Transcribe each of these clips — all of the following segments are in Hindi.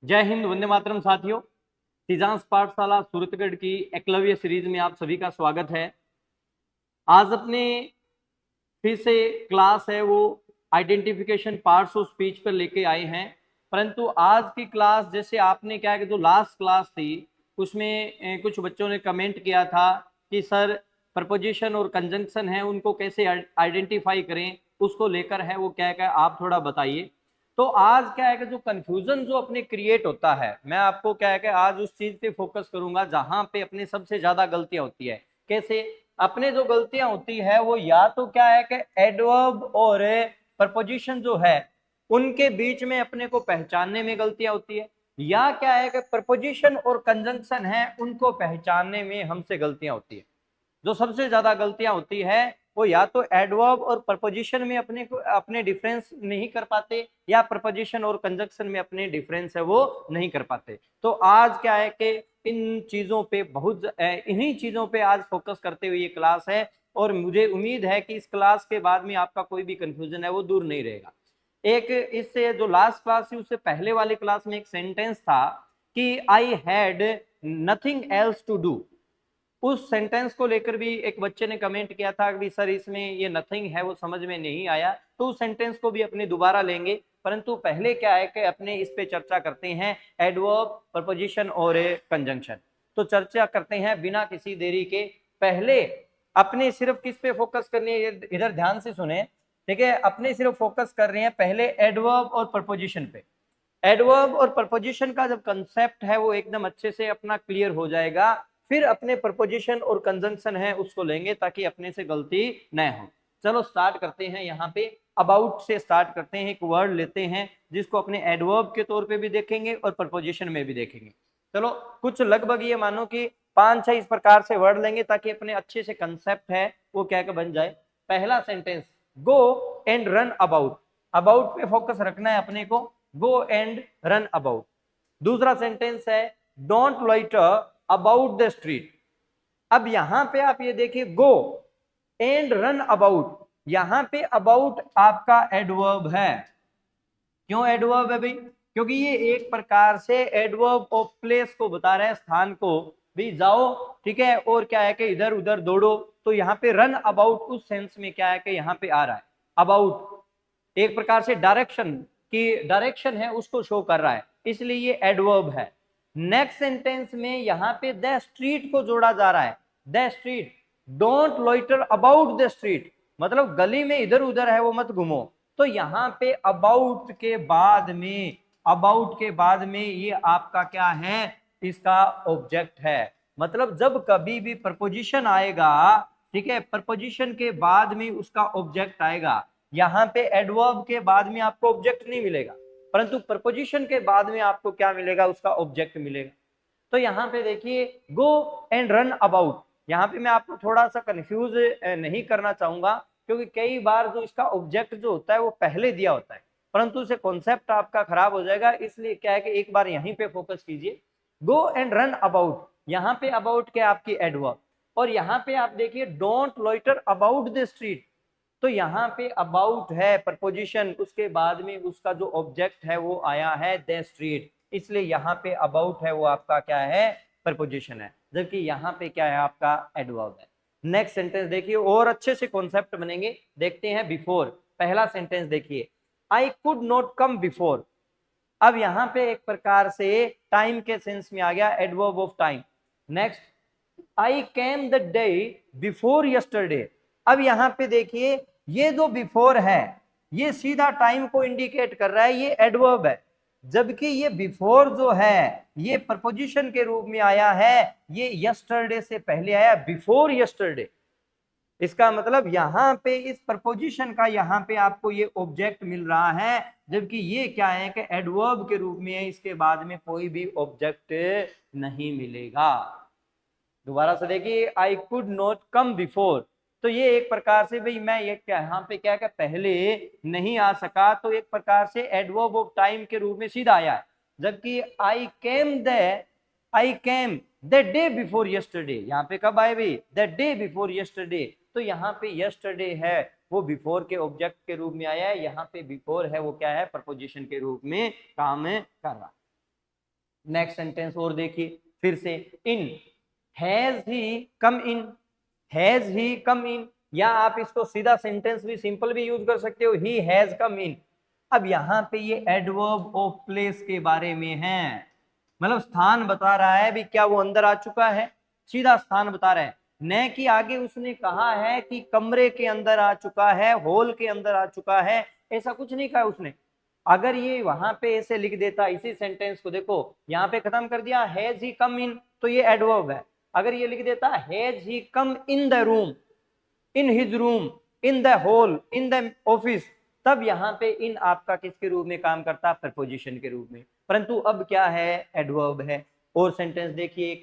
जय हिंद, वंदे मातरम साथियों। तीजांस पाठशाला सूरतगढ़ की एकलव्य सीरीज में आप सभी का स्वागत है। आज अपने फिर से क्लास है वो आइडेंटिफिकेशन पार्ट्स ऑफ स्पीच पर लेके आए हैं। परंतु आज की क्लास जैसे आपने क्या है कि जो लास्ट क्लास थी उसमें कुछ बच्चों ने कमेंट किया था कि सर प्रपोजिशन और कंजंक्शन है उनको कैसे आइडेंटिफाई करें, उसको लेकर है वो क्या है आप थोड़ा बताइए। तो आज क्या है कि जो कंफ्यूजन जो अपने क्रिएट होता है, मैं आपको क्या है कि आज उस चीज पे फोकस करूंगा जहां पे अपने सबसे ज्यादा गलतियां होती है। कैसे अपने जो गलतियां होती है वो या तो क्या है कि एडवर्ब और प्रपोजिशन जो है उनके बीच में अपने को पहचानने में गलतियां होती है, या क्या है कि प्रपोजिशन और कंजंक्शन है उनको पहचानने में हमसे गलतियां होती है। जो सबसे ज्यादा गलतियां होती है वो या तो एडवर्ब और प्रपोजिशन में अपने डिफरेंस नहीं कर पाते, या प्रपोजिशन और कंजंक्शन में अपने डिफरेंस है वो नहीं कर पाते। तो आज क्या है कि इन चीजों पे इन्हीं चीजों पे आज फोकस करते हुए ये क्लास है, और मुझे उम्मीद है कि इस क्लास के बाद में आपका कोई भी कंफ्यूजन है वो दूर नहीं रहेगा। एक इससे जो लास्ट क्लास थी उससे पहले वाली क्लास में एक सेंटेंस था कि I had nothing else to do. उस सेंटेंस को लेकर भी एक बच्चे ने कमेंट किया था कि सर इसमें ये नथिंग है वो समझ में नहीं आया, तो उस सेंटेंस को भी अपने दोबारा लेंगे। परंतु पहले क्या है कि अपने इस पे चर्चा करते हैं एडवर्ब, प्रपोजिशन और कंजंक्शन। तो चर्चा करते हैं बिना किसी देरी के। पहले अपने सिर्फ किस पे फोकस करनी है, इधर ध्यान से सुने, ठीक है। अपने सिर्फ फोकस कर रहे हैं पहले एडवर्ब और प्रपोजिशन पे। एडवर्ब और प्रपोजिशन का जब कंसेप्ट है वो एकदम अच्छे से अपना क्लियर हो जाएगा, फिर अपने प्रपोजिशन और कंजंक्शन है उसको लेंगे ताकि अपने से गलती न हो। चलो स्टार्ट करते हैं। यहाँ पे अबाउट से स्टार्ट करते हैं। एक वर्ड लेते हैं जिसको अपने एडवर्ब के तौर पे भी देखेंगे और प्रपोजिशन में भी देखेंगे। चलो कुछ लगभग ये मानो कि 5-6 इस प्रकार से वर्ड लेंगे ताकि अपने अच्छे से कंसेप्ट है वो क्या बन जाए। पहला sentence, go and run about. About पे फोकस रखना है अपने को, गो एंड रन अबाउट। दूसरा सेंटेंस है don't loiter about the street. अब यहां पे आप ये देखिए, गो एंड रन अबाउट, यहां पे अबाउट आपका एडवर्ब है। क्यों एडवर्ब है भाई? क्योंकि ये एक प्रकार से एडवर्ब ऑफ प्लेस को बता रहे हैं, स्थान को भी जाओ, ठीक है, और क्या है कि इधर उधर दौड़ो। तो यहाँ पे रन अबाउट उस सेंस में क्या है कि यहाँ पे आ रहा है। अबाउट एक प्रकार से डायरेक्शन की डायरेक्शन है उसको शो कर रहा है, इसलिए ये एडवर्ब है। नेक्स्ट सेंटेंस में यहाँ पे द स्ट्रीट को जोड़ा जा रहा है। The street, don't loiter about the street, मतलब गली में इधर उधर है वो मत घूमो। तो यहाँ पे अबाउट के बाद में ये आपका क्या है, इसका ऑब्जेक्ट है। मतलब जब कभी भी प्रपोजिशन आएगा, ठीक है, प्रपोजिशन के बाद में उसका ऑब्जेक्ट आएगा। यहाँ पे एडवर्ब के बाद में आपको ऑब्जेक्ट नहीं मिलेगा, परंतु प्रपोजिशन के बाद में आपको क्या मिलेगा, उसका ऑब्जेक्ट मिलेगा। तो यहाँ पे देखिए गो एंड रन अबाउट, यहाँ पे मैं आपको थोड़ा सा कंफ्यूज नहीं करना चाहूंगा, क्योंकि कई बार जो इसका ऑब्जेक्ट जो होता है वो पहले दिया होता है, परंतु उसे कॉन्सेप्ट आपका खराब हो जाएगा। इसलिए क्या है कि एक बार यहीं पे फोकस कीजिए। गो एंड रन अबाउट, यहाँ पे अबाउट क्या आपकी एडवर्ब, और यहाँ पे आप देखिए don't loiter about the street. तो यहाँ पे अबाउट है प्रपोजिशन, उसके बाद में उसका जो ऑब्जेक्ट है वो आया है द स्ट्रीट, इसलिए यहाँ पे अबाउट है वो आपका क्या है, प्रपोजिशन है, जबकि यहाँ पे क्या है आपका एडवर्ब है। नेक्स्ट सेंटेंस देखिए और अच्छे से कॉन्सेप्ट बनेंगे। देखते हैं बिफोर। पहला सेंटेंस देखिए, आई कुड नॉट कम बिफोर। अब यहाँ पे एक प्रकार से टाइम के सेंस में आ गया, adverb of time. Next, I came the day before yesterday. अब यहाँ पे देखिए ये जो बिफोर है ये सीधा टाइम को इंडिकेट कर रहा है, ये एडवर्ब है, जबकि ये बिफोर जो है ये प्रपोजिशन के रूप में आया है, ये यस्टरडे से पहले आया, बिफोर यस्टरडे। इसका मतलब यहाँ पे इस प्रपोजिशन का यहाँ पे आपको ये ऑब्जेक्ट मिल रहा है, जबकि ये क्या है कि एडवर्ब के रूप में है, इसके बाद में कोई भी ऑब्जेक्ट नहीं मिलेगा। दोबारा से देखिए, आई कुड नॉट कम बिफोर, तो ये एक प्रकार से भाई मैं ये क्या यहाँ पे क्या क्या पहले नहीं आ सका, तो एक प्रकार से एडवर्ब ऑफ टाइम के रूप में सीधा आया है। जबकि I came the day before yesterday, यहाँ पे कब आए भाई, द डे बिफोर यस्टरडे। तो यहाँ पे यस्टरडे है वो बिफोर के ऑब्जेक्ट के रूप में आया है, यहाँ पे बिफोर है वो क्या है, प्रपोजिशन के रूप में काम कर रहा है। नेक्स्ट सेंटेंस और देखिए फिर से, इन, has he come in, has he कम इन, या आप इसको सीधा सेंटेंस भी सिंपल भी यूज कर सकते हो, ही हैज कम इन। अब यहाँ पे ये एडवर्ब ऑफ प्लेस के बारे में है, मतलब स्थान बता रहा है भी, क्या वो अंदर आ चुका है, सीधा स्थान बता रहा है, न कि आगे उसने कहा है कि कमरे के अंदर आ चुका है, हॉल के अंदर आ चुका है, ऐसा कुछ नहीं कहा उसने। अगर ये वहां पे ऐसे लिख देता, इसी सेंटेंस को देखो यहाँ पे खत्म कर दिया, हैज ही कम इन, तो ये एडवर्ब है। अगर ये लिख देता has he come in the room, in his room, in the hall, in the office, तब यहाँ पे इन आपका किसके रूप में काम करता, प्रपोजिशन के रूप में। परंतु अब क्या है, एडवर्ब है। और सेंटेंस देखिए,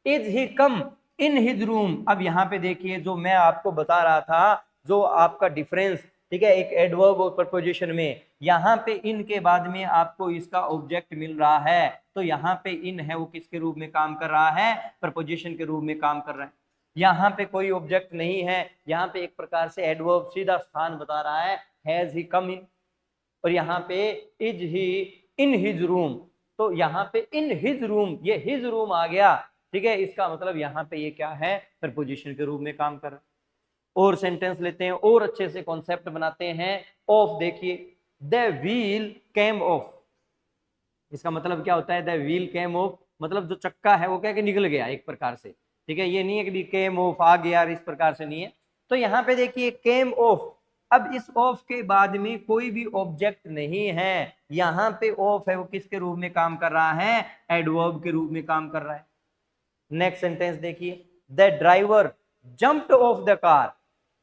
is he come in his room. अब यहाँ पे देखिए जो मैं आपको बता रहा था, जो आपका डिफरेंस, ठीक है, एक एडवर्ब और प्रपोजिशन में, यहाँ पे इन के बाद में आपको इसका ऑब्जेक्ट मिल रहा है, तो यहाँ पे इन है वो किसके रूप में काम कर रहा है, प्रपोजिशन के रूप में काम कर रहा है। यहाँ पे कोई ऑब्जेक्ट नहीं है, यहाँ पे एक प्रकार से एडवर्ब सीधा स्थान बता रहा है, हैज ही कम इन, और यहाँ पे is he in his room, तो यहाँ पे इन हिज रूम, ये हिज रूम आ गया, ठीक है, इसका मतलब यहाँ पे ये क्या है, प्रपोजिशन के रूप में काम कर रहा है। और सेंटेंस लेते हैं और अच्छे से कॉन्सेप्ट बनाते हैं। ऑफ देखिए, द व्हील केम ऑफ, इसका मतलब क्या होता है, द व्हील केम ऑफ, मतलब जो चक्का है वो क्या कि निकल गया एक प्रकार से, ठीक है, ये नहीं है कि केम ऑफ आ गया, इस प्रकार से नहीं है। तो यहाँ पे देखिए केम ऑफ, अब इस ऑफ के बाद में कोई भी ऑब्जेक्ट नहीं है, यहाँ पे ऑफ है वो किसके रूप में काम कर रहा है, एडवर्ब के रूप में काम कर रहा है। नेक्स्ट सेंटेंस देखिए, the driver jumped off the car.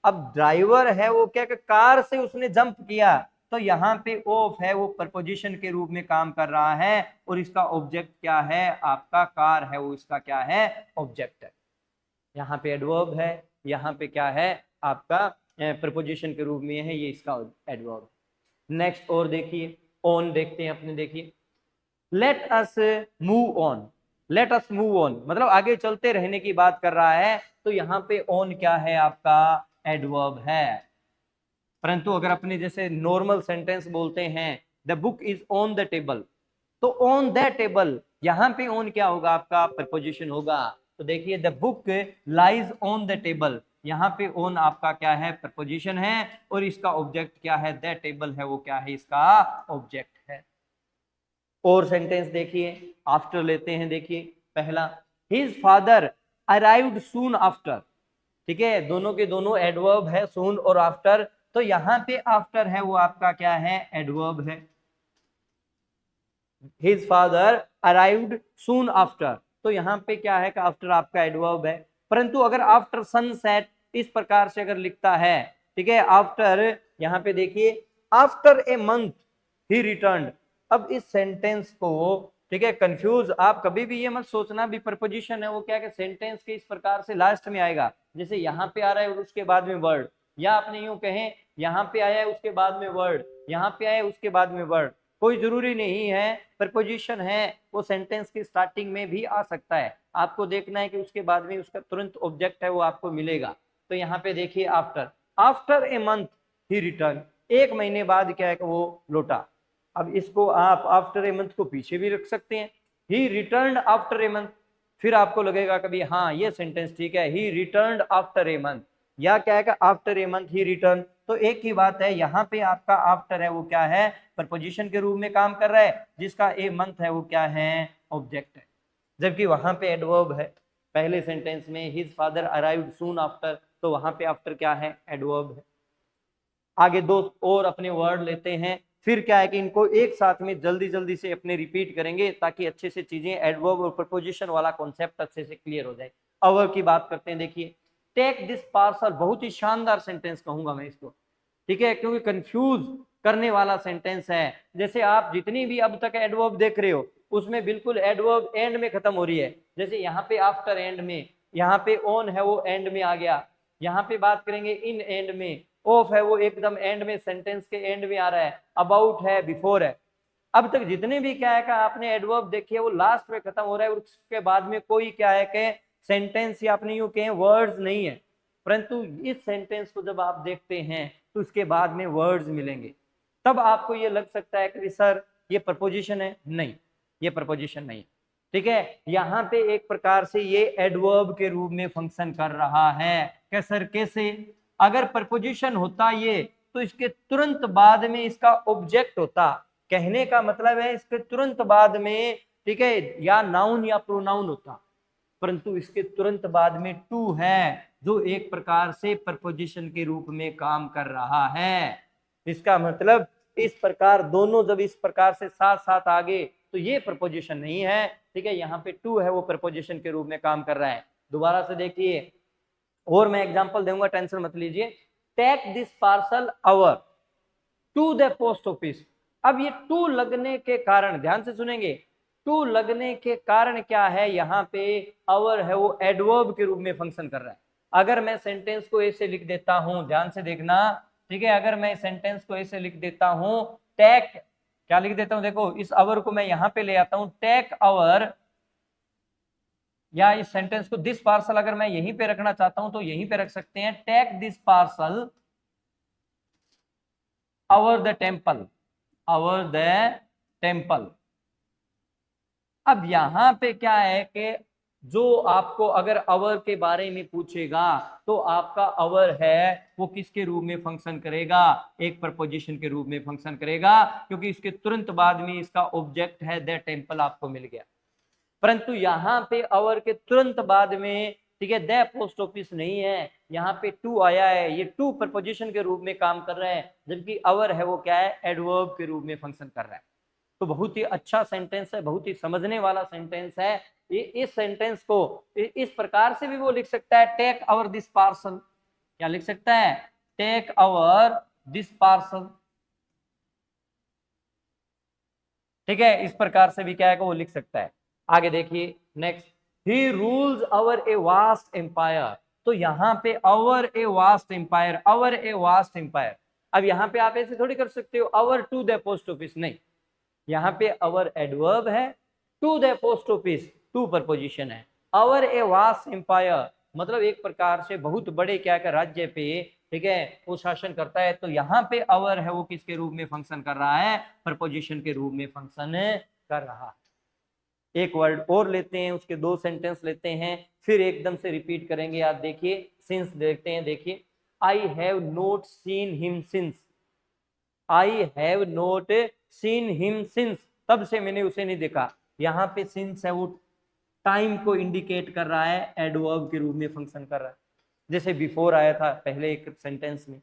अब ड्राइवर है वो क्या कि कार से उसने जंप किया, तो यहाँ पे ऑफ है वो प्रपोजिशन के रूप में काम कर रहा है, और इसका ऑब्जेक्ट क्या है, आपका कार है वो इसका क्या है, ऑब्जेक्ट है। यहाँ पे एडवर्ब है, यहाँ पे क्या है, आपका प्रपोजिशन के रूप में है, ये इसका एडवर्ब। नेक्स्ट और देखिए, ऑन देखते हैं अपने, देखिए, let us move on, let us move on मतलब आगे चलते रहने की बात कर रहा है, तो यहाँ पे ऑन क्या है, आपका एडवर्ब है। परंतु अगर अपने जैसे नॉर्मल सेंटेंस बोलते हैं, the book is on the table, तो ऑन द टेबल, यहाँ पे ऑन क्या होगा, आपका प्रपोजिशन होगा। तो देखिए, the book lies on the table, यहाँ पे ऑन आपका क्या है, प्रपोजिशन है, और इसका ऑब्जेक्ट क्या है, द टेबल है वो क्या है, इसका ऑब्जेक्ट है। और सेंटेंस देखिए, आफ्टर लेते हैं, देखिए पहला, his father arrived soon after, ठीक है, दोनों के दोनों एडवर्ब है, सून और आफ्टर, तो यहाँ पे आफ्टर है वो आपका क्या है, एडवर्ब है। His father arrived soon after, तो यहाँ पे क्या है कि आफ्टर आपका एडवर्ब है। परंतु अगर आफ्टर सनसेट इस प्रकार से अगर लिखता है, ठीक है, आफ्टर, यहाँ पे देखिए, after a month he returned. अब इस सेंटेंस को, ठीक है, कंफ्यूज आप कभी भी ये मत सोचना भी प्रपोजिशन है वो क्या है, सेंटेंस के इस प्रकार से लास्ट में आएगा, जैसे यहाँ पे आ रहा है और उसके बाद में वर्ड, या आपने यूं कहें यहाँ पे आया है उसके बाद में वर्ड, यहाँ पे आया उसके बाद में वर्ड, कोई जरूरी नहीं है। प्रपोजिशन है वो सेंटेंस की स्टार्टिंग में भी आ सकता है, आपको देखना है कि उसके बाद में उसका तुरंत ऑब्जेक्ट है वो आपको मिलेगा। तो यहाँ पे देखिए, after, after a month he return, एक महीने बाद क्या है कि वो लौटा। अब इसको आप आफ्टर ए मंथ को पीछे भी रख सकते हैं, ही रिटर्न्ड आफ्टर ए मंथ, फिर आपको लगेगा कभी हाँ ये सेंटेंस ठीक है, ही रिटर्न्ड आफ्टर ए मंथ, या क्या है कि after a month he return, तो एक ही बात है, यहाँ पे आपका आफ्टर है वो क्या है, प्रपोजिशन के रूप में काम कर रहा है, जिसका ए मंथ है वो क्या है, ऑब्जेक्ट है, जबकि वहां पे एडवर्ब है। पहले सेंटेंस में his father arrived soon after, तो वहां पे आफ्टर क्या है, एडवर्ब है। आगे दो और अपने वर्ड लेते हैं, फिर क्या है कि इनको एक साथ में जल्दी जल्दी से अपने रिपीट करेंगे ताकि अच्छे से चीजें एडवर्ब और प्रपोजिशन वाला कॉन्सेप्ट अच्छे से क्लियर हो जाए। अवर की बात करते हैं, देखिए, टेक दिस पार्सल, बहुत ही शानदार सेंटेंस कहूंगा मैं इसको, ठीक है, क्योंकि कंफ्यूज करने वाला सेंटेंस है। जैसे आप जितनी भी अब तक एडवर्ब देख रहे हो उसमें बिल्कुल एडवर्ब एंड में खत्म हो रही है, जैसे यहाँ पे आफ्टर एंड में, यहाँ पे ऑन है वो एंड में आ गया, यहाँ पे बात करेंगे इन एंड में, ऑफ है वो एकदम एंड में, सेंटेंस के एंड में आ रहा है, अबाउट है, बिफोर है। अब तक जितने भी क्या है कि आपने एडवर्ब देखे वो लास्ट में खत्म हो रहा है, और उसके बाद में कोई क्या है कि सेंटेंस या आपने यूं कहें वर्ड्स नहीं है। परंतु इस सेंटेंस को जब आप देखते हैं तो उसके बाद में वर्ड्स मिलेंगे, तब आपको ये लग सकता है कि सर ये प्रपोजिशन है, नहीं, ये प्रपोजिशन नहीं। ठीक है, यहाँ पे एक प्रकार से ये एडवर्ब के रूप में फंक्शन कर रहा है। कैसे? अगर प्रपोजिशन होता ये तो इसके तुरंत बाद में इसका ऑब्जेक्ट होता। कहने का मतलब है इसके तुरंत बाद में, ठीक है, या नाउन या प्रोनाउन होता, परंतु इसके तुरंत बाद में टू है जो एक प्रकार से प्रपोजिशन के रूप में काम कर रहा है। इसका मतलब इस प्रकार दोनों जब इस प्रकार से साथ साथ आगे तो ये प्रपोजिशन नहीं है, ठीक है, यहाँ पे टू है वो प्रपोजिशन के रूप में काम कर रहा है। दोबारा से देखिए, और मैं एग्जांपल दूंगा, टेंशन मत लीजिए। Take this parcel our to the post office. अब ये टू लगने के कारण, ध्यान से सुनेंगे, टू लगने के कारण क्या है, यहाँ पे अवर है वो एडवर्ब के रूप में फंक्शन कर रहा है। अगर मैं सेंटेंस को ऐसे लिख देता हूं, ध्यान से देखना, ठीक है, अगर मैं सेंटेंस को ऐसे लिख देता हूं, टेक, क्या लिख देता हूं, देखो इस अवर को मैं यहां पे ले आता हूं, टेक अवर, या इस सेंटेंस को दिस पार्सल अगर मैं यहीं पे रखना चाहता हूं तो यहीं पे रख सकते हैं, take this parcel our the temple, our the temple. अब यहां पे क्या है कि जो आपको अगर अवर के बारे में पूछेगा तो आपका अवर है वो किसके रूप में फंक्शन करेगा, एक प्रपोजिशन के रूप में फंक्शन करेगा, क्योंकि इसके तुरंत बाद में इसका ऑब्जेक्ट है द टेम्पल आपको मिल गया। परंतु यहाँ पे अवर के तुरंत बाद में, ठीक है, द पोस्ट ऑफिस नहीं है, यहाँ पे टू आया है, ये टू प्रपोजिशन के रूप में काम कर रहा है, जबकि अवर है वो क्या है, एडवर्ब के रूप में फंक्शन कर रहा है। तो बहुत ही अच्छा सेंटेंस है, बहुत ही समझने वाला सेंटेंस है। ये इस सेंटेंस को इस प्रकार से भी वो लिख सकता है, टेक अवर दिस पार्सल, क्या लिख सकता है, टेक अवर दिस पार्सल, ठीक है, इस प्रकार से भी क्या है वो लिख सकता है। आगे देखिए next, he rules over a vast empire. तो यहाँ पे over a vast empire, over a vast empire. अब यहाँ पे आप ऐसे थोड़ी कर सकते हो over to the post office, नहीं, यहाँ पे अवर एडवर्ब है, to the post office to preposition है। अवर ए वास्ट एम्पायर मतलब एक प्रकार से बहुत बड़े क्या कर राज्य पे, ठीक है, वो शासन करता है। तो यहाँ पे अवर है वो किसके रूप में फंक्शन कर रहा है, प्रपोजिशन के रूप में फंक्शन कर रहा है। एक वर्ड और लेते हैं, उसके दो सेंटेंस लेते हैं, फिर एकदम से रिपीट करेंगे। आप देखिए सिंस देखते हैं, देखिए, I have not seen him since, I have not seen him since, तब से मैंने उसे नहीं देखा। यहाँ पे सिंस है वो टाइम को इंडिकेट कर रहा है, एडवर्ब के रूप में फंक्शन कर रहा है, जैसे बिफोर आया था पहले एक सेंटेंस में।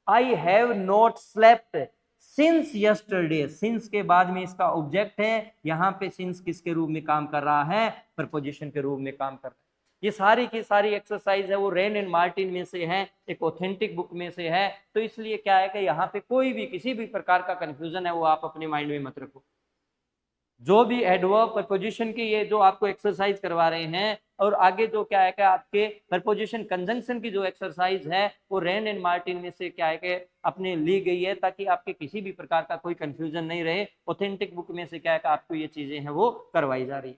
I have not slept since yesterday, since के बाद में इसका ऑब्जेक्ट है, यहाँ पे सिंस किसके रूप में काम कर रहा है, प्रपोजिशन के रूप में काम कर रहा है। ये सारी की सारी एक्सरसाइज है वो रेन एंड मार्टिन में से है, एक ऑथेंटिक बुक में से है। तो इसलिए क्या है कि यहाँ पे कोई भी किसी भी प्रकार का कंफ्यूजन है वो आप अपने माइंड में मत रखो। जो भी एडवर्ब प्रपोजिशन की ये जो आपको एक्सरसाइज करवा रहे हैं, और आगे जो क्या है कि आपके प्रपोजिशन कंजंक्शन की जो एक्सरसाइज है वो रेन एंड मार्टिन में से क्या है कि अपने ली गई है, ताकि आपके किसी भी प्रकार का कोई कंफ्यूजन नहीं रहे। ऑथेंटिक बुक में से क्या है कि आपको ये चीजें हैं वो करवाई जा रही है।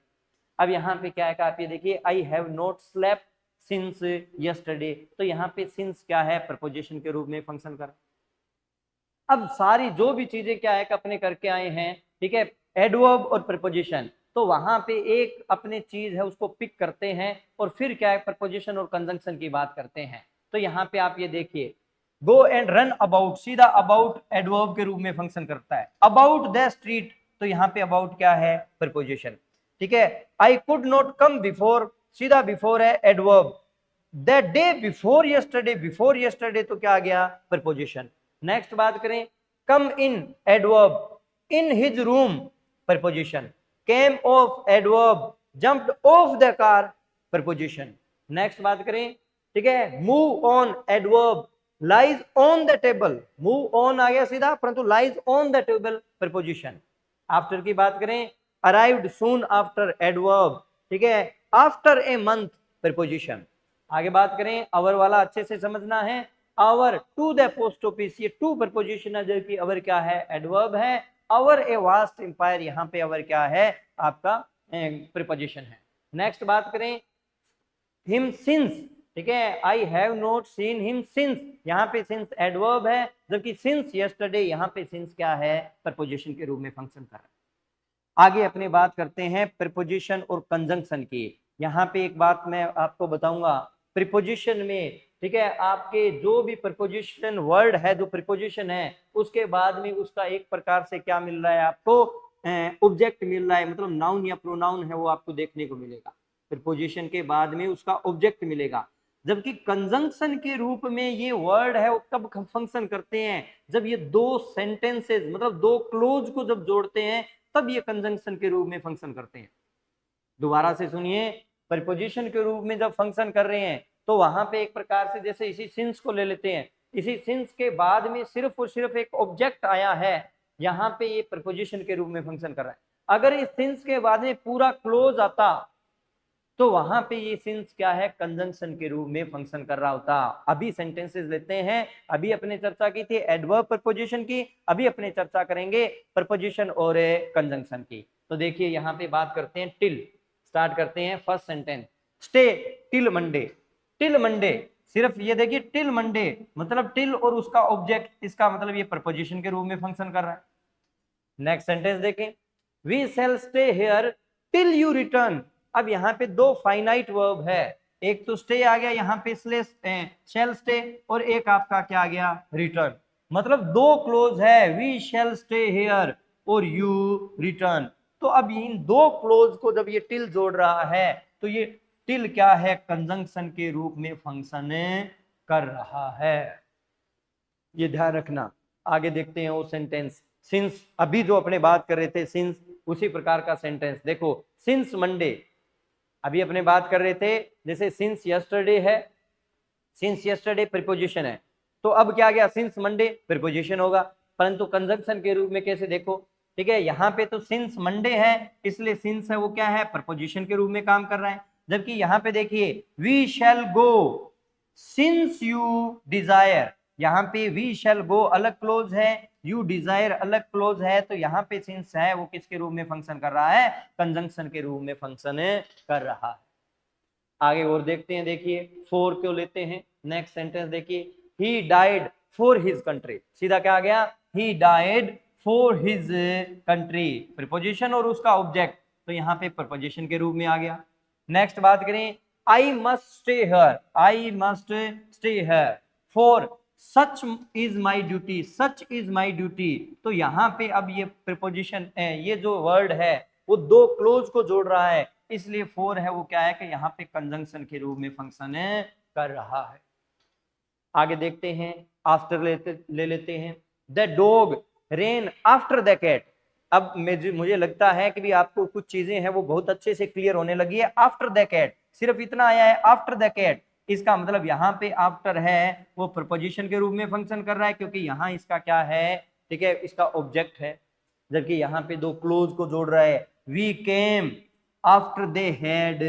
अब यहाँ पे क्या है कि आप ये देखिए, I have not slept since yesterday, तो यहाँ पे सिंस क्या है, प्रपोजिशन के रूप में फंक्शन कर। अब सारी जो भी चीजें क्या है कि अपने करके आए हैं, ठीक है, एडवर्ब और प्रपोजिशन, तो वहां पे एक अपने चीज है उसको पिक करते हैं और फिर क्या है प्रपोजिशन और कंजंक्शन की बात करते हैं। तो यहाँ पे आप ये देखिए, गो एंड रन अबाउट, सीधा अबाउट एडवर्ब के रूप में फंक्शन करता है। अबाउट द स्ट्रीट, तो यहाँ पे अबाउट क्या है, प्रपोजिशन, ठीक है। I could not come before, सीधा बिफोर है adverb. The day before yesterday, before yesterday तो क्या आ गया, प्रपोजिशन। नेक्स्ट बात करें, come in adverb, in his room preposition. Came off adverb, jumped off the car preposition. Next बात करें, ठीक है, move on adverb, lies on the table, move on आ गया सीधा, परंतु lies on the table preposition. After की बात करें, अराइव्ड सून आफ्टर एडवर्ब, ठीक है, आफ्टर ए मंथ प्रपोजिशन। आगे बात करें, अवर वाला अच्छे से समझना है, अवर टू द पोस्ट ऑफिस, ये टू प्रपोजिशन है, जबकि अवर क्या है, एडवर्ब है। अवर ए वास्ट एम्पायर, यहाँ पे अवर क्या है, आपका प्रीपोजिशन है। नेक्स्ट बात करें, हिम सिंस, ठीक है, I have not seen him since, यहाँ पे सिंस एडवर्ब है, जबकि सिंस यस्टरडे, यहाँ पे सिंस क्या है, प्रपोजिशन के रूप में फंक्शन कर रहा है। आगे अपनी बात करते हैं प्रीपोजिशन और कंजंक्शन की। यहाँ पे एक बात मैं आपको बताऊंगा, प्रीपोजिशन में, ठीक है, आपके जो भी प्रीपोजिशन वर्ड है, जो प्रीपोजिशन है, उसके बाद में उसका एक प्रकार से क्या मिल रहा है आपको, ऑब्जेक्ट मिल रहा है, मतलब नाउन या प्रोनाउन है वो आपको देखने को मिलेगा। प्रीपोजिशन के बाद में उसका ऑब्जेक्ट मिलेगा। जबकि कंजंक्शन के रूप में ये वर्ड है वो कब फंक्शन करते हैं, जब ये दो सेंटेंसेस मतलब दो क्लोज को जब जोड़ते हैं तब ये कंजंक्शन के रूप में फंक्शन करते हैं। दोबारा से सुनिए, प्रीपोजिशन के रूप में जब फंक्शन कर रहे हैं तो वहां पे एक प्रकार से, जैसे इसी सिंस को ले लेते हैं, इसी सिंस के बाद में सिर्फ और सिर्फ एक ऑब्जेक्ट आया है, यहाँ पे ये प्रीपोजिशन के रूप में फंक्शन कर रहा है। अगर इस सिंस के बाद में पूरा क्लोज आता तो वहां पे ये सिंस क्या है, कंजंक्शन के रूप में फंक्शन कर रहा होता। अभी सेंटेंसेस लेते हैं, अभी अपने चर्चा की थी एडवर्ब प्रपोजिशन की, अभी अपने चर्चा करेंगे प्रपोजिशन और कंजंक्शन की। तो देखिए यहाँ पे बात करते हैं टिल, स्टार्ट करते हैं first sentence, stay till Monday. Till Monday, सिर्फ ये देखिए टिल मंडे मतलब टिल और उसका ऑब्जेक्ट, इसका मतलब ये प्रपोजिशन के रूप में फंक्शन कर रहा है। नेक्स्ट सेंटेंस देखें, we shall stay here till you return. अब यहाँ पे दो फाइनाइट वर्ब है, एक तो स्टे आ गया यहाँ पे शैल स्टे, और एक आपका क्या आ गया, रिटर्न। मतलब दो क्लोज है, वी शैल स्टे हियर और यू रिटर्न। तो अब इन दो क्लोज को जब ये टिल जोड़ रहा है तो ये टिल क्या है, कंजंक्शन के रूप में फंक्शन कर रहा है, ये ध्यान रखना। आगे देखते हैं वो सेंटेंस, सिंस, अभी जो अपने बात कर रहे थे सिंस, उसी प्रकार का सेंटेंस देखो, सिंस मंडे, अभी अपने बात कर रहे थे जैसे सिंस यस्टरडे है, सिंस यस्टरडे प्रीपोजिशन है, तो अब क्या गया, सिंस मंडे प्रीपोजिशन होगा, परंतु कंजंक्शन के रूप में कैसे देखो, ठीक है, यहाँ पे तो सिंस मंडे है इसलिए सिंस है वो क्या है, प्रपोजिशन के रूप में काम कर रहा है। जबकि यहाँ पे देखिए we shall go since you desire, यहाँ पे वी शैल गो अलग क्लोज है, यू डिजायर अलग क्लोज है, तो यहाँ पे सिंस है वो किसके रूप में फंक्शन कर रहा है, कंजंक्शन के रूप में फंक्शन कर रहा है। आगे और देखते हैं, देखिए फॉर क्यों लेते हैं, नेक्स्ट सेंटेंस देखिए, he died for his country, सीधा क्या आ गया, he died for his country, preposition और उसका ऑब्जेक्ट, तो यहाँ पे प्रपोजिशन के रूप में आ गया। नेक्स्ट बात करें, I must stay here, I must stay here for such is my duty, such is my duty, तो यहाँ पे अब ये प्रीपोजिशन ये जो वर्ड है वो दो क्लोज को जोड़ रहा है, इसलिए फोर है वो क्या है कि यहाँ पे कंजंक्शन के रूप में फंक्शन कर रहा है। आगे देखते हैं, आफ्टर ले लेते हैं, the dog ran after the cat. अब मुझे लगता है कि भी आपको कुछ चीजें हैं वो बहुत अच्छे से क्लियर होने लगी है। आफ्टर द कैट सिर्फ इतना आया है, आफ्टर द कैट, इसका मतलब यहाँ पे आफ्टर है वो प्रपोजिशन के रूप में फंक्शन कर रहा है, क्योंकि यहाँ इसका क्या है, ठीक है, इसका ऑब्जेक्ट है, जबकि यहाँ पे दो क्लोज को जोड़ रहा है, we came after they had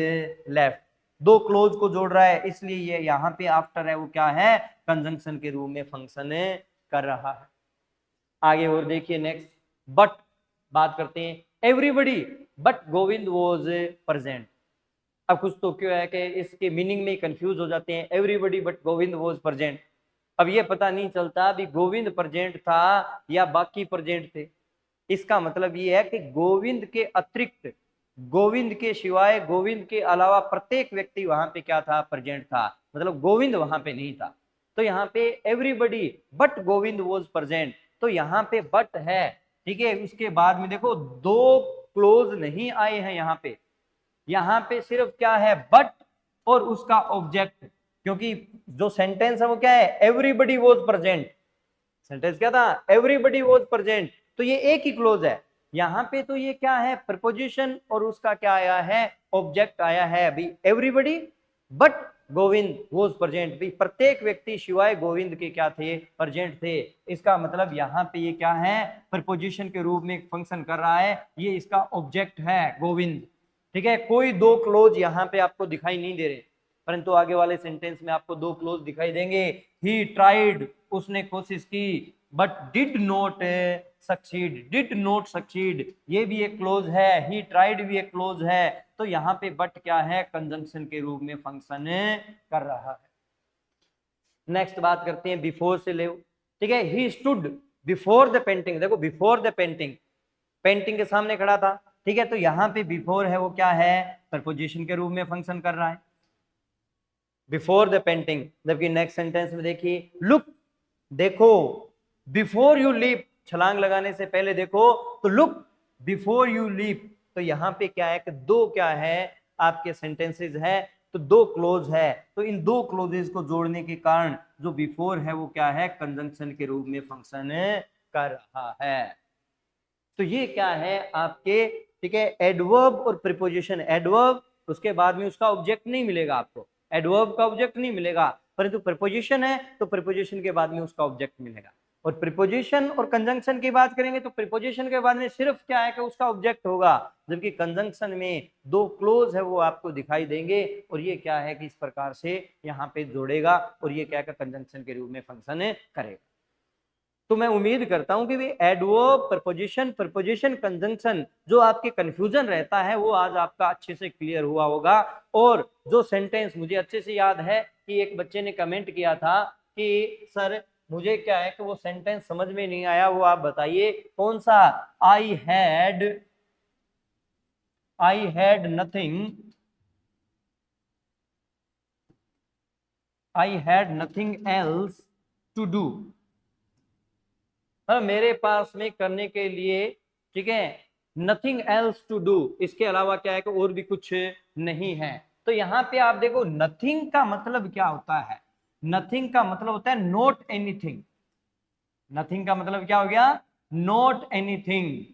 left, दो क्लोज को जोड़ रहा है, इसलिए ये यहाँ पे आफ्टर है वो क्या है, कंजंक्शन के रूप में फंक्शन कर रहा है। आगे और देखिए नेक्स्ट, बट बात करते हैं, everybody but Govind was present. अब कुछ तो क्यों है कि इसके मीनिंग में कंफ्यूज हो जाते हैं, everybody but Govind was present, अब ये पता नहीं चलता भी गोविंद प्रेजेंट था या बाकी प्रेजेंट थे। इसका मतलब ये है कि गोविंद के अतिरिक्त, गोविंद के सिवाय, गोविंद के अलावा प्रत्येक व्यक्ति वहां पे क्या था, प्रेजेंट था, मतलब गोविंद वहां पे नहीं था। तो यहाँ पे everybody but Govind was present, तो यहाँ पे बट है, ठीक है, उसके बाद में देखो दो क्लोज नहीं आए हैं यहाँ पे सिर्फ क्या है, बट और उसका ऑब्जेक्ट, क्योंकि जो सेंटेंस है वो क्या है, एवरीबडी वॉज प्रेजेंट, सेंटेंस क्या था, एवरीबडी वॉज प्रेजेंट, तो ये एक ही क्लोज है। यहाँ पे तो ये क्या है, प्रपोजिशन और उसका क्या आया है, ऑब्जेक्ट आया है अभी, everybody but Govind was present, भी प्रत्येक व्यक्ति सिवाय गोविंद के क्या थे, प्रेजेंट थे। इसका मतलब यहाँ पे ये क्या है, प्रपोजिशन के रूप में फंक्शन कर रहा है, ये इसका ऑब्जेक्ट है गोविंद, ठीक है। कोई दो क्लोज यहाँ पे आपको दिखाई नहीं दे रहे, परंतु आगे वाले सेंटेंस में आपको दो क्लोज दिखाई देंगे। ही ट्राइड, उसने कोशिश की, but did not succeed, did not succeed ये भी एक क्लोज है, ही ट्राइड भी एक क्लोज है, तो यहाँ पे बट क्या है, कंजंक्शन के रूप में फंक्शन कर रहा है। नेक्स्ट बात करते हैं बिफोर से ले, ठीक है, he stood before the painting, देखो बिफोर द पेंटिंग, पेंटिंग के सामने खड़ा था, ठीक है, तो यहाँ पे बिफोर है वो क्या है, प्रपोजिशन के रूप में फंक्शन कर रहा है, बिफोर द पेंटिंग। जबकि नेक्स्ट सेंटेंस में देखिए, लुक, देखो, बिफोर यू लीप, छलांग लगाने से पहले देखो, तो लुक बिफोर यू लीप। तो यहाँ पे क्या है कि दो क्या है आपके सेंटेंसेस है, तो दो क्लोज है, तो इन दो क्लोजेस को जोड़ने के कारण जो बिफोर है वो क्या है, कंजंक्शन के रूप में फंक्शन कर रहा है। तो ये क्या है आपके, ठीक है, एडवर्ब और प्रीपोजिशन। एडवर्ब उसके बाद में उसका ऑब्जेक्ट नहीं मिलेगा आपको, एडवर्ब का ऑब्जेक्ट नहीं मिलेगा, परंतु प्रीपोजिशन है तो प्रीपोजिशन के बाद में उसका ऑब्जेक्ट मिलेगा। और प्रीपोजिशन और कंजंक्शन की बात करेंगे तो प्रीपोजिशन के बाद में सिर्फ क्या है कि उसका ऑब्जेक्ट होगा, जबकि कंजंक्शन में दो क्लोज है वो आपको दिखाई देंगे, और ये क्या है कि इस प्रकार से यहाँ पे जोड़ेगा, और ये क्या है कंजंक्शन के रूप में फंक्शन करेगा। तो मैं उम्मीद करता हूं कि एडवर्ब, प्रपोजिशन, प्रपोजिशन, कंजंक्शन जो आपके कंफ्यूजन रहता है वो आज आपका अच्छे से क्लियर हुआ होगा। और जो सेंटेंस मुझे अच्छे से याद है कि एक बच्चे ने कमेंट किया था कि सर मुझे क्या है कि वो सेंटेंस समझ में नहीं आया, वो आप बताइए कौन सा। I had nothing else to do. मेरे पास में करने के लिए, ठीक है, नथिंग एल्स टू डू, इसके अलावा क्या है कि और भी कुछ नहीं है। तो यहाँ पे आप देखो नथिंग का मतलब क्या होता है, नथिंग का मतलब होता है नॉट एनीथिंग। नथिंग का मतलब क्या हो गया, नॉट एनीथिंग।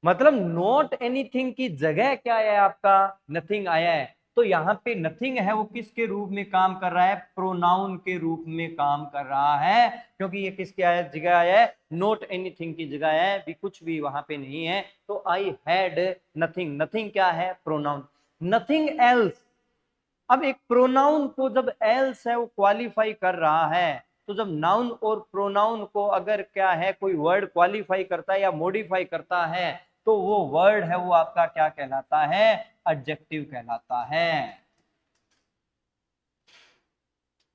मतलब नॉट एनीथिंग की जगह क्या है आपका, नथिंग आया है। तो यहाँ पे नथिंग है वो किसके रूप में काम कर रहा है, प्रोनाउन के रूप में काम कर रहा है, क्योंकि ये किसके जगह आया है, नॉट एनीथिंग की जगह है, भी कुछ भी वहां पे नहीं है। तो आई हैड नथिंग, नथिंग क्या है, प्रोनाउन। नथिंग एल्स, अब एक प्रोनाउन को जब एल्स है वो क्वालिफाई कर रहा है, तो जब नाउन और प्रोनाउन को अगर क्या है कोई वर्ड क्वालिफाई करता है या मॉडिफाई करता है, तो वो वर्ड है वो आपका क्या कहलाता है, एडजेक्टिव कहलाता है।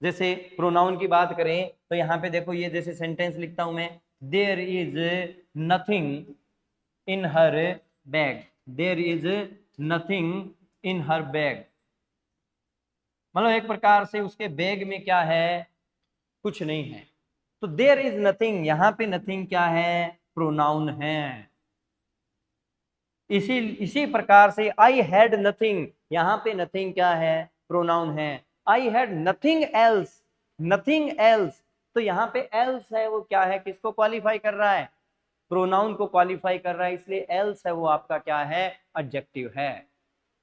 जैसे प्रोनाउन की बात करें तो यहाँ पे देखो, ये जैसे सेंटेंस लिखता हूं मैं, there is nothing in her bag, there is nothing in her bag, मतलब एक प्रकार से उसके बैग में क्या है, कुछ नहीं है। तो देयर इज नथिंग, यहां पे नथिंग क्या है, प्रोनाउन है। इसी प्रकार से आई हैड नथिंग, यहां पे नथिंग क्या है, प्रोनाउन है। आई had nothing else, nothing else, तो यहाँ पे एल्स है वो क्या है, किसको क्वालिफाई कर रहा है, प्रोनाउन को क्वालिफाई कर रहा है, इसलिए एल्स है वो आपका क्या है, एडजेक्टिव है।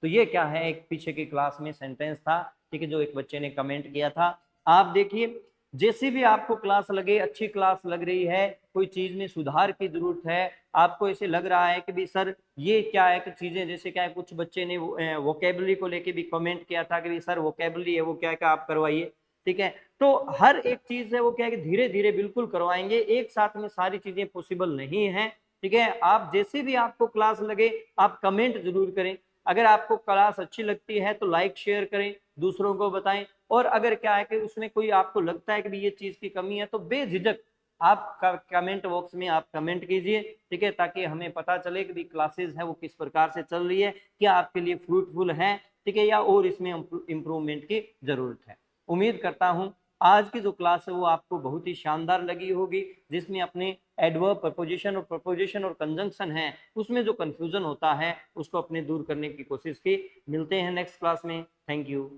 तो ये क्या है, एक पीछे की क्लास में सेंटेंस था, ठीक है, जो एक बच्चे ने कमेंट किया था। आप देखिए जैसी भी आपको क्लास लगे, अच्छी क्लास लग रही है, कोई चीज में सुधार की जरूरत है, आपको ऐसे लग रहा है कि भी सर ये क्या है कि चीजें, जैसे क्या है, कुछ बच्चे ने वोकेबलरी को लेके भी कमेंट किया था कि भी सर वोकेबलरी है वो क्या है कि आप करवाइए, ठीक है। तो हर एक चीज है वो क्या है कि धीरे धीरे बिल्कुल करवाएंगे, एक साथ में सारी चीजें पॉसिबल नहीं है, ठीक है। आप जैसे भी आपको क्लास लगे आप कमेंट जरूर करें, अगर आपको क्लास अच्छी लगती है तो लाइक शेयर करें, दूसरों को बताएं, और अगर क्या है कि उसमें कोई आपको लगता है कि भी ये चीज की कमी है तो बेझिझक आप कमेंट बॉक्स में आप कमेंट कीजिए, ठीक है, ताकि हमें पता चले कि भी क्लासेस है वो किस प्रकार से चल रही है, क्या आपके लिए फ्रूटफुल है, ठीक है, या और इसमें इम्प्रूवमेंट की जरूरत है। उम्मीद करता हूं आज की जो क्लास है वो आपको बहुत ही शानदार लगी होगी, जिसमें अपने एडवर्ब, प्रपोजिशन और कंजंक्शन है उसमें जो कंफ्यूजन होता है उसको अपने दूर करने की कोशिश की। मिलते हैं नेक्स्ट क्लास में, थैंक यू।